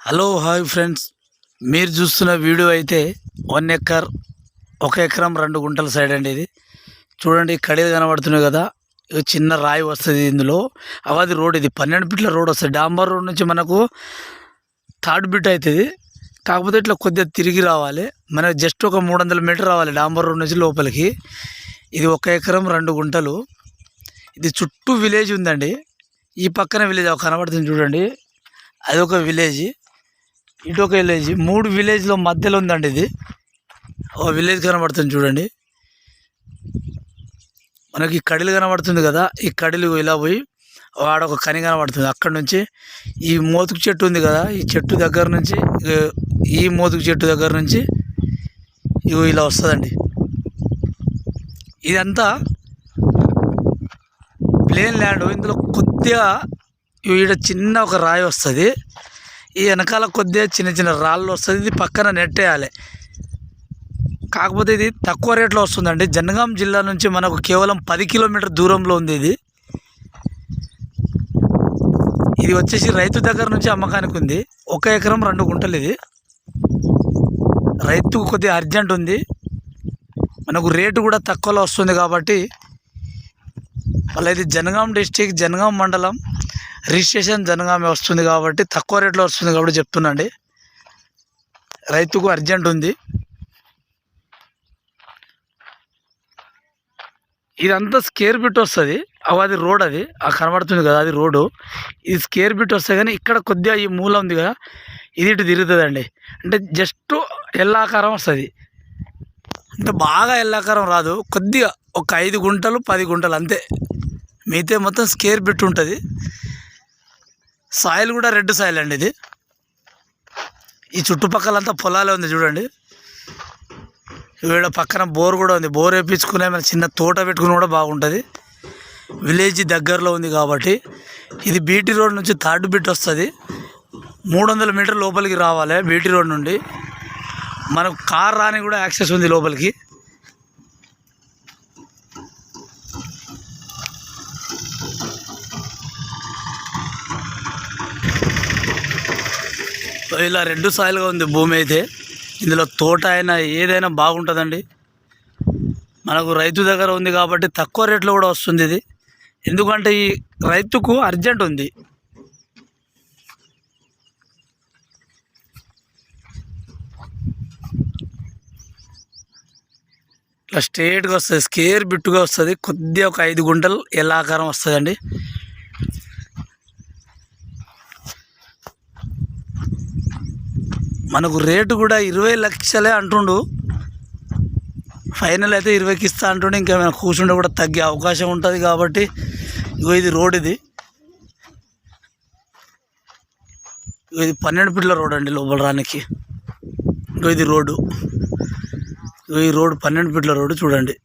Hello hi friends, మీరు చూస్తున్న video అయితే 1 ఎకర్ 1 ఎకరం 2 గుంటల సైడ్ అండి. ఇది చూడండి, కడీలు కనబడుతున్నాయి కదా. ఇది చిన్న రాయి వస్తుంది ఇందులో. అవది రోడ్, ఇది 12 ఫీట్ల రోడ్ వస్తుంది. డాంబర్ రోడ్ నుంచి మనకు 3rd బిట్ అవుతుంది. కాకపోతే ఇట్లా కొద్దిగా తిరిగి రావాలి. మనకు జస్ట్ ఒక 300 మీటర్ రావాలి డాంబర్ రోడ్ నుంచి లోపలికి. ఇది 1 ఎకరం 2 గుంటలు. ఇది చుట్టూ విలేజ్ ఉందండి. ఈ పక్కన విలేజ్ కనబడుతుంది చూడండి, అదొక విలేజ్, ఇటు ఒక విలేజ్. 3 విలేజ్లో మధ్యలో ఉందండి ఇది. ఒక విలేజ్ కనబడుతుంది చూడండి. మనకి కడిలు కనబడుతుంది కదా, ఈ కడిలు ఇలా పోయి వాడొక కని కనబడుతుంది. అక్కడ నుంచి ఈ మోతుకు చెట్టు ఉంది కదా, ఈ చెట్టు దగ్గర నుంచి ఈ మోతుకు చెట్టు దగ్గర నుంచి ఇవి ఇలా వస్తుందండి. ఇదంతా ప్లేన్ ల్యాండ్. ఇందులో కొద్దిగా ఈడ చిన్న ఒక రాయి వస్తుంది, ఈ వెనకాల కొద్దిగా చిన్న చిన్న రాళ్ళు వస్తుంది. ఇది పక్కన నెట్టేయాలి. కాకపోతే ఇది తక్కువ రేట్లో వస్తుందండి. జనగాం జిల్లా నుంచి మనకు కేవలం 10 కిలోమీటర్ దూరంలో ఉంది ఇది. ఇది వచ్చేసి రైతు దగ్గర నుంచి అమ్మకానికి ఉంది. 1 ఎకరం 2 గుంటలు. ఇది రైతుకు కొద్దిగా అర్జెంట్ ఉంది. మనకు రేటు కూడా తక్కువలో వస్తుంది కాబట్టి మళ్ళీ ఇది జనగాం డిస్టిక్, జనగాం మండలం, రిజిస్ట్రేషన్ జనగామే వస్తుంది కాబట్టి తక్కువ రేట్లో వస్తుంది కాబట్టి చెప్తున్నాండి. రైతుకు అర్జెంట్ ఉంది. ఇదంతా స్కేర్ బిట్ వస్తుంది. అది రోడ్, అది కనబడుతుంది కదా, అది రోడ్డు. ఇది స్కేర్ బిట్ వస్తుంది. కానీ ఇక్కడ కొద్దిగా ఈ మూల ఉంది కదా, ఇది ఇటు తిరుగుతుందండి. అంటే జస్ట్ ఎల్లాకారం వస్తుంది. అంటే బాగా ఎల్లాకారం రాదు, కొద్దిగా ఒక 5 గుంటలు 10 గుంటలు అంతే. మిగతా మొత్తం స్కేర్ బిట్ ఉంటుంది. సాయిల్ కూడా రెడ్ సాయిల్ అండి ఇది. ఈ చుట్టుపక్కలంతా పొలాలే ఉంది చూడండి. వీడ పక్కన బోర్ కూడా ఉంది. బోర్ వేయించుకునే మన చిన్న తోట పెట్టుకుని కూడా బాగుంటుంది. విలేజ్ దగ్గరలో ఉంది కాబట్టి. ఇది బీటీ రోడ్ నుంచి 3rd బిట్ వస్తుంది. 300 మీటర్ లోపలికి రావాలి బీటీ రోడ్ నుండి. మనకు కార్ రాని కూడా యాక్సెస్ ఉంది లోపలికి. ఇలా రెడ్ సాయిల్గా ఉంది భూమి అయితే. ఇందులో తోట అయినా ఏదైనా బాగుంటుందండి. మనకు రైతు దగ్గర ఉంది కాబట్టి తక్కువ రేట్లో కూడా వస్తుంది ఇది. ఎందుకంటే ఈ రైతుకు అర్జెంట్ ఉంది. ఇట్లా స్ట్రేట్గా వస్తుంది, స్కేర్ బిట్టుగా వస్తుంది. కొద్దిగా ఒక 5 గుంటలు ఎల్లాకారం వస్తుందండి. మనకు రేటు కూడా 20 లక్షలే అంటుండు. ఫైనల్ అయితే 20కి ఇస్తా అంటుండే. ఇంకా మనం కూర్చుంటే కూడా తగ్గే అవకాశం ఉంటుంది కాబట్టి. ఇది రోడ్, ఇది 12 ఫీట్ల రోడ్ అండి లోపల రానికి. ఇది రోడ్డు, ఈ రోడ్డు 12 ఫీట్ల రోడ్డు చూడండి.